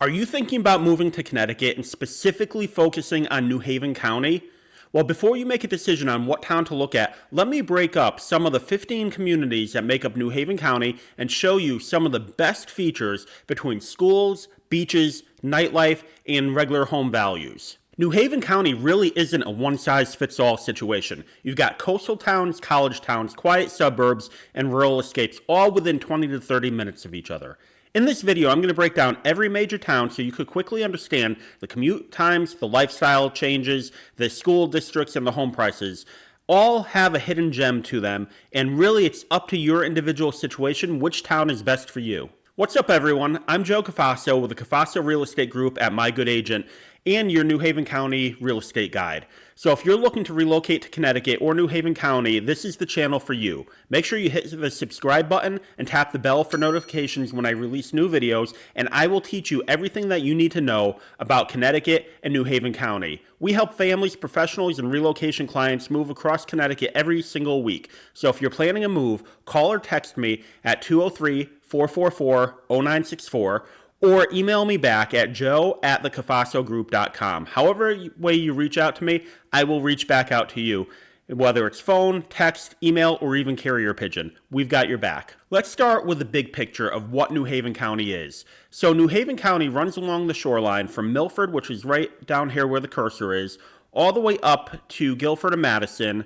Are you thinking about moving to Connecticut and specifically focusing on New Haven County? Well, before you make a decision on what town to look at, let me break up some of the 15 communities that make up New Haven County and show you some of the best features between schools, beaches, nightlife, and regular home values. New Haven County really isn't a one-size-fits-all situation. You've got coastal towns, college towns, quiet suburbs, and rural escapes all within 20 to 30 minutes of each other. In this video, I'm going to break down every major town so you could quickly understand the commute times, the lifestyle changes, the school districts, and the home prices. All have a hidden gem to them, and really it's up to your individual situation which town is best for you. What's up, everyone? I'm Joe Cafasso with the Cafasso Real Estate Group at My Good Agent and your New Haven County real estate guide. So if you're looking to relocate to Connecticut or New Haven County, this is the channel for you. Make sure you hit the subscribe button and tap the bell for notifications when I release new videos, and I will teach you everything that you need to know about Connecticut and New Haven County. We help families, professionals, and relocation clients move across Connecticut every single week. So if you're planning a move, call or text me at 203-444-0964 or email me back at joe@thecafassogroup.com. However way you reach out to me, I will reach back out to you. Whether it's phone, text, email, or even carrier pigeon, we've got your back. Let's start with the big picture of what New Haven County is. So New Haven County runs along the shoreline from Milford, which is right down here where the cursor is, all the way up to Guilford and Madison,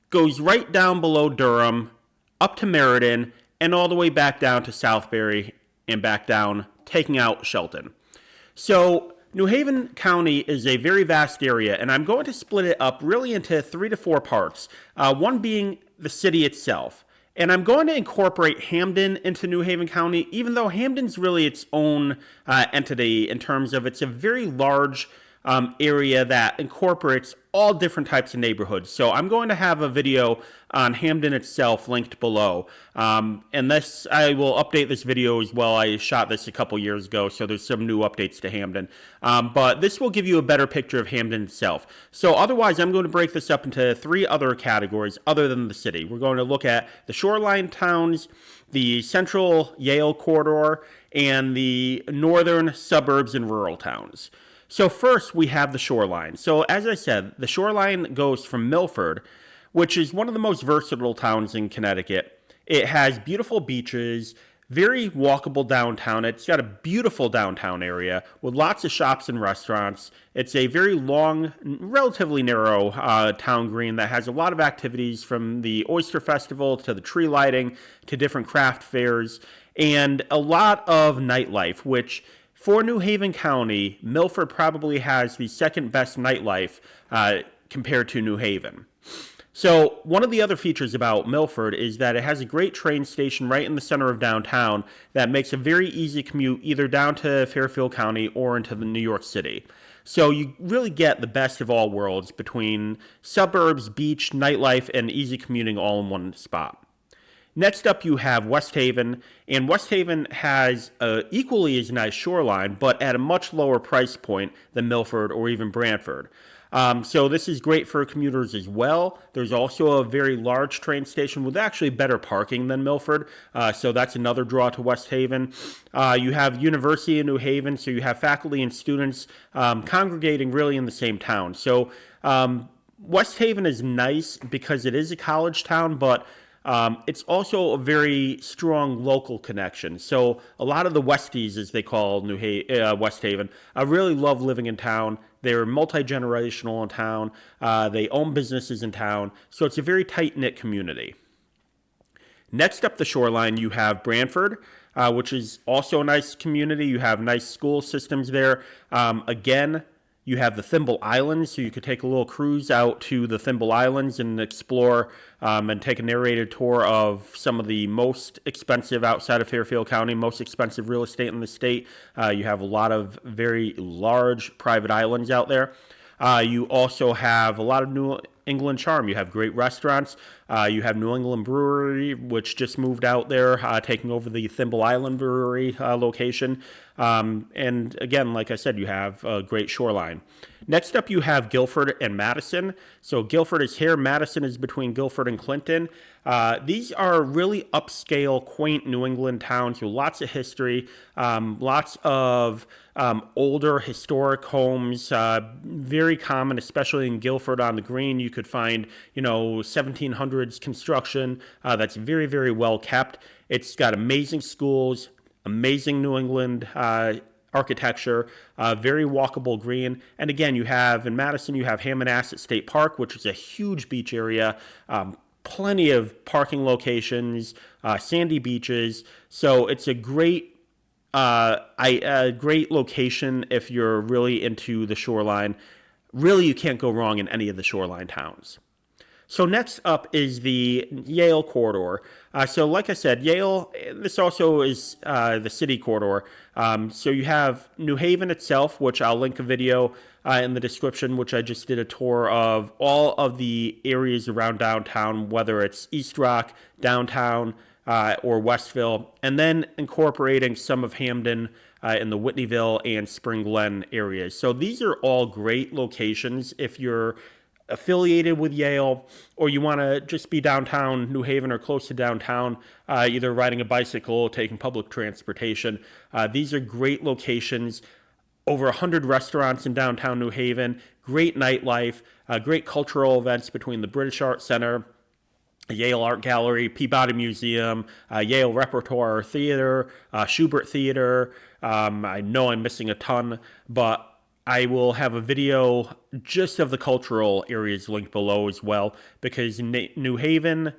goes right down below Durham, up to Meriden, and all the way back down to Southbury and back down, taking out Shelton. So New Haven County is a very vast area, and I'm going to split it up really into 3 to 4 parts, one being the city itself. And I'm going to incorporate Hamden into New Haven County, even though Hamden's really its own entity in terms of it's a very large area that incorporates all different types of neighborhoods. So I'm going to have a video on Hamden itself linked below. And this, I will update this video as well. I shot this a couple years ago, so there's some new updates to Hamden. But this will give you a better picture of Hamden itself. So otherwise, I'm going to break this up into 3 other categories other than the city. We're going to look at the shoreline towns, the central Yale corridor, and the northern suburbs and rural towns. So first, we have the shoreline. So as I said, the shoreline goes from Milford, which is one of the most versatile towns in Connecticut. It has beautiful beaches, very walkable downtown. It's got a beautiful downtown area with lots of shops and restaurants. It's a very long, relatively narrow town green that has a lot of activities, from the Oyster Festival to the tree lighting to different craft fairs, and a lot of nightlife, which for New Haven County, Milford probably has the second best nightlife compared to New Haven. So one of the other features about Milford is that it has a great train station right in the center of downtown that makes a very easy commute either down to Fairfield County or into the New York City. So you really get the best of all worlds between suburbs, beach, nightlife, and easy commuting all in one spot. Next up, you have West Haven, and West Haven has equally as nice shoreline, but at a much lower price point than Milford or even Branford. So this is great for commuters as well. There's also a very large train station with actually better parking than Milford, so that's another draw to West Haven. You have University in New Haven, so you have faculty and students congregating really in the same town. So West Haven is nice because it is a college town, but it's also a very strong local connection. So a lot of the Westies, as they call West Haven, really love living in town. They're multi-generational in town. They own businesses in town. So it's a very tight-knit community. Next up the shoreline, you have Branford, which is also a nice community. You have nice school systems there. Again, you have the Thimble Islands, so you could take a little cruise out to the Thimble Islands and explore and take a narrated tour of some of the most expensive, outside of Fairfield County, most expensive real estate in the state. You have a lot of very large private islands out there. You also have a lot of England charm. You have great restaurants. You have New England Brewery, which just moved out there, taking over the Thimble Island Brewery location. And again, like I said, you have a great Shoreline. Next up, you have Guilford and Madison. So Guilford is here. Madison is between Guilford and Clinton. These are really upscale, quaint New England towns with lots of history, lots of older historic homes, very common, especially in Guilford on the Green. You could find, 1700s construction that's very, very well kept. It's got amazing schools, amazing New England architecture, very walkable green. And again, you have in Madison, you have Hammonasset State Park, which is a huge beach area, plenty of parking locations, sandy beaches. So it's a great great location if you're really into the shoreline. Really, you can't go wrong in any of the shoreline towns. So next up is the Yale corridor. So like I said, Yale, this also is the city corridor. So you have New Haven itself, which I'll link a video in the description, which I just did a tour of all of the areas around downtown, whether it's East Rock, downtown, or Westville, and then incorporating some of Hamden in the Whitneyville and Spring Glen areas. So these are all great locations if you're affiliated with Yale, or you want to just be downtown New Haven or close to downtown, either riding a bicycle, taking public transportation. These are great locations. Over 100 restaurants in downtown New Haven, great nightlife, great cultural events between the British Art Center, Yale Art Gallery, Peabody Museum, Yale Repertoire Theater, Schubert Theater. I know I'm missing a ton, but I will have a video just of the cultural areas linked below as well, because New Haven,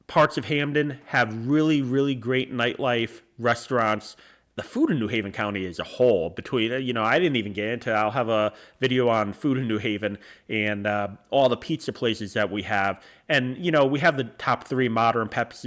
parts of Hamden have really, really great nightlife, restaurants. The food in New Haven County as a whole, between, I didn't even get into, I'll have a video on food in New Haven and all the pizza places that we have. And, we have the top 3 modern Pepe's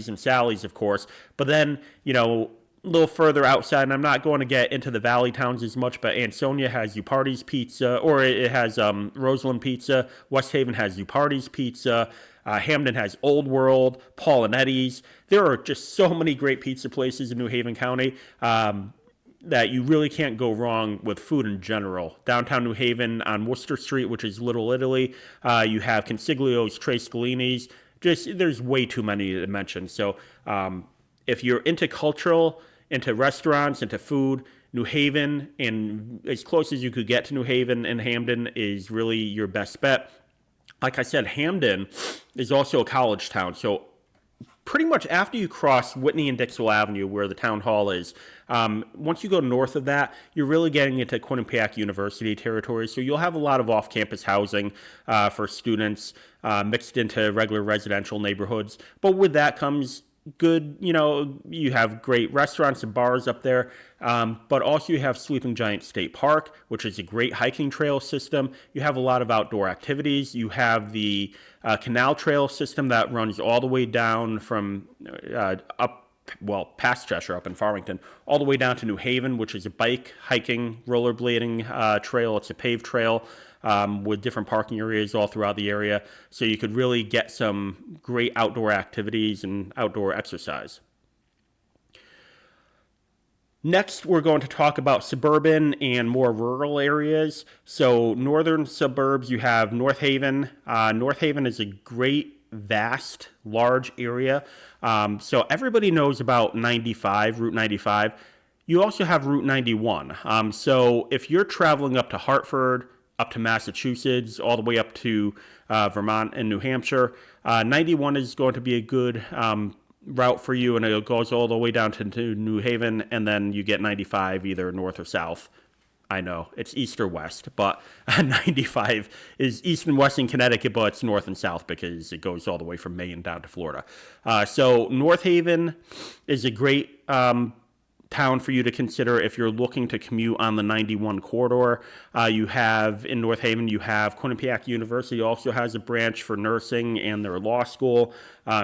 and Sally's, of course, but then, a little further outside, and I'm not going to get into the valley towns as much, but Ansonia has Uparti's Pizza, or it has Roseland Pizza. West Haven has Uparti's Pizza. Hamden has Old World, Paul and Eddie's. There are just so many great pizza places in New Haven County that you really can't go wrong with food in general. Downtown New Haven on Worcester Street, which is Little Italy, you have Consiglio's, Tres Scalini's. There's way too many to mention. So if you're into into restaurants, into food, New Haven, and as close as you could get to New Haven and Hamden is really your best bet. Like I said, Hamden is also a college town. So pretty much after you cross Whitney and Dixwell Avenue, where the town hall is, once you go north of that, you're really getting into Quinnipiac University territory. So you'll have a lot of off-campus housing for students mixed into regular residential neighborhoods. But with that comes good, you have great restaurants and bars up there, but also you have Sleeping Giant State Park, which is a great hiking trail system. You have a lot of outdoor activities. You have the canal trail system that runs all the way down from past Cheshire up in Farmington, all the way down to New Haven, which is a bike, hiking, rollerblading trail. It's a paved trail with different parking areas all throughout the area. So you could really get some great outdoor activities and outdoor exercise. Next, we're going to talk about suburban and more rural areas. So northern suburbs, you have North Haven. North Haven is a great, vast, large area. So everybody knows about Route 95. You also have Route 91. So if you're traveling up to Hartford, up to Massachusetts, all the way up to Vermont and New Hampshire, 91 is going to be a good route for you, and it goes all the way down to New Haven, and then you get 95 either north or south. I know, it's east or west, but 95 is east and west in Connecticut, but it's north and south because it goes all the way from Maine down to Florida. So North Haven is a great town for you to consider if you're looking to commute on the 91 corridor. You have, in North Haven, you have Quinnipiac University also has a branch for nursing and their law school.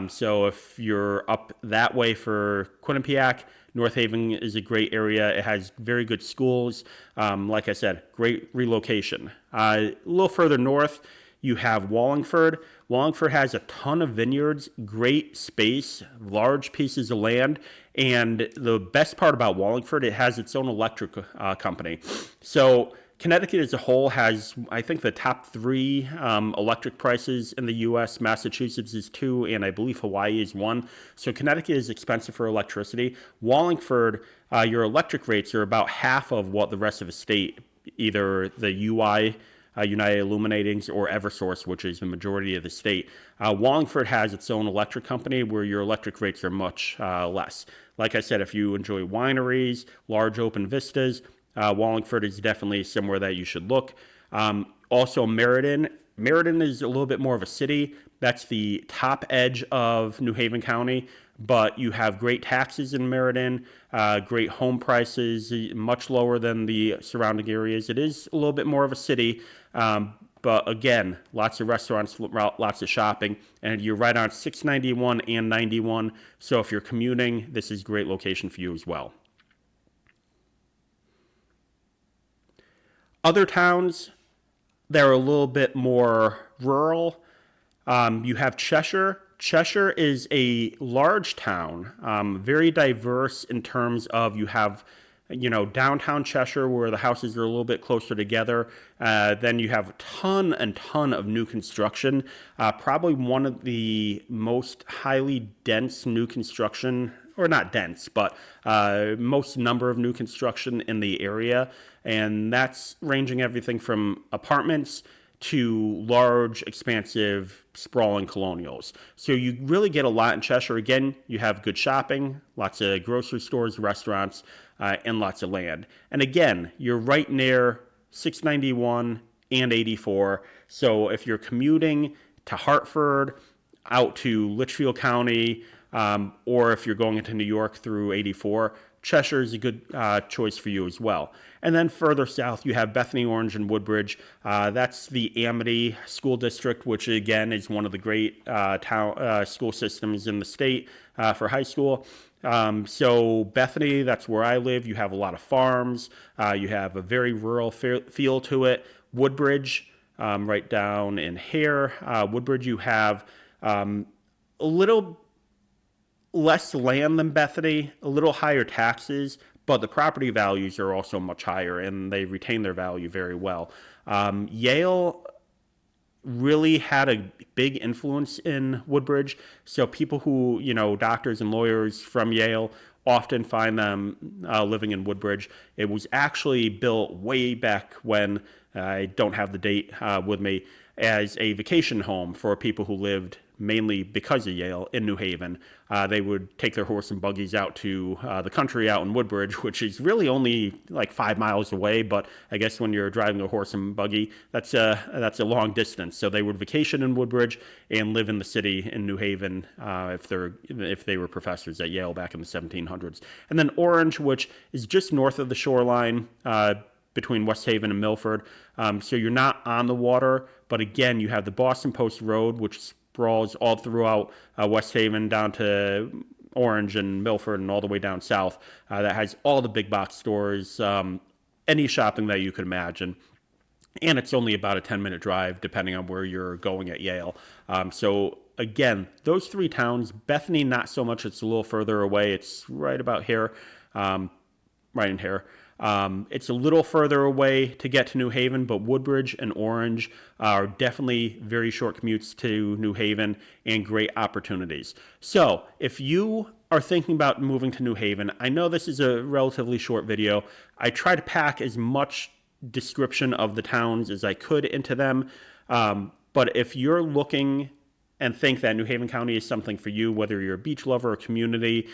So if you're up that way for Quinnipiac, North Haven is a great area. It has very good schools. Like I said, great relocation. A little further north, You have Wallingford. Wallingford has a ton of vineyards, great space, large pieces of land, and the best part about Wallingford, it has its own electric company. So Connecticut as a whole has, I think, the top three electric prices in the U.S. Massachusetts is two, and I believe Hawaii is one. So Connecticut is expensive for electricity. Wallingford, your electric rates are about half of what the rest of the state, either the UI, United Illuminatings, or Eversource, which is the majority of the state. Wallingford has its own electric company where your electric rates are much less. Like I said, if you enjoy wineries, large open vistas, Wallingford is definitely somewhere that you should look. Also, Meriden. Meriden is a little bit more of a city. That's the top edge of New Haven County, but you have great taxes in Meriden, great home prices, much lower than the surrounding areas. It is a little bit more of a city, but again, lots of restaurants, lots of shopping, and you're right on 691 and 91. So if you're commuting, this is a great location for you as well. Other towns that are a little bit more rural, you have Cheshire. Cheshire is a large town, very diverse in terms of you have, downtown Cheshire where the houses are a little bit closer together. Then you have a ton of new construction. Probably one of the most highly dense new construction, or not dense, but most number of new construction in the area. And that's ranging everything from apartments to large, expansive, sprawling colonials. So you really get a lot in Cheshire. Again, you have good shopping, lots of grocery stores, restaurants, and lots of land. And again, you're right near 691 and 84. So if you're commuting to Hartford, out to Litchfield County, or if you're going into New York through 84, Cheshire is a good choice for you as well. And then further south, you have Bethany, Orange, and Woodbridge. That's the Amity School District, which again is one of the great school systems in the state for high school. So Bethany, that's where I live. You have a lot of farms. You have a very rural feel to it. Woodbridge, right down in here. Woodbridge, you have a little less land than Bethany, a little higher taxes, but the property values are also much higher and they retain their value very well. Yale really had a big influence in Woodbridge. So people who, doctors and lawyers from Yale often find them living in Woodbridge. It was actually built way back when, I don't have the date with me, as a vacation home for people who lived mainly because of Yale in New Haven. They would take their horse and buggies out to the country out in Woodbridge, which is really only like 5 miles away. But I guess when you're driving a horse and buggy, that's a long distance. So they would vacation in Woodbridge and live in the city in New Haven if they were professors at Yale back in the 1700s. And then Orange, which is just north of the shoreline, between West Haven and Milford. So you're not on the water, but again, you have the Boston Post Road, which sprawls all throughout West Haven down to Orange and Milford and all the way down south. That has all the big box stores, any shopping that you could imagine. And it's only about a 10-minute drive, depending on where you're going at Yale. So again, those three towns, Bethany, not so much. It's a little further away. It's right about here, right in here. It's a little further away to get to New Haven, but Woodbridge and Orange are definitely very short commutes to New Haven and great opportunities. So if you are thinking about moving to New Haven, I know this is a relatively short video. I try to pack as much description of the towns as I could into them. But if you're looking and think that New Haven County is something for you, whether you're a beach lover or commuter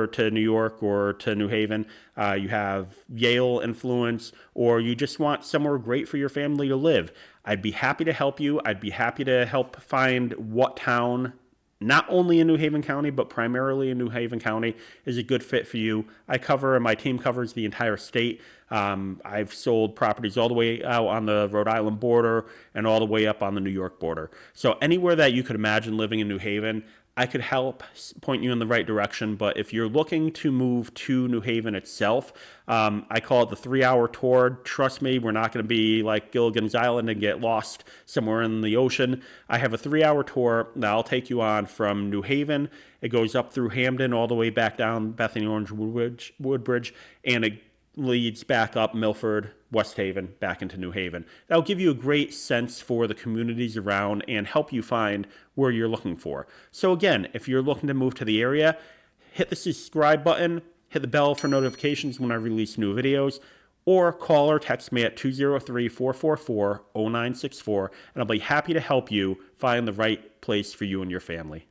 to New York or to New Haven, you have Yale influence, or you just want somewhere great for your family to live, I'd be happy to help you. I'd be happy to help find what town, not only in New Haven County, but primarily in New Haven County, is a good fit for you. My team covers the entire state. I've sold properties all the way out on the Rhode Island border and all the way up on the New York border. So anywhere that you could imagine living in New Haven, I could help point you in the right direction. But if you're looking to move to New Haven itself, I call it the 3-hour tour. Trust me, we're not going to be like Gilligan's Island and get lost somewhere in the ocean. I have a 3-hour tour that I'll take you on from New Haven. It goes up through Hamden all the way back down Bethany Orange Woodbridge, and it leads back up Milford, West Haven, back into New Haven. That'll give you a great sense for the communities around and help you find where you're looking for. So again, if you're looking to move to the area, hit the subscribe button, hit the bell for notifications when I release new videos, or call or text me at 203-444-0964, and I'll be happy to help you find the right place for you and your family.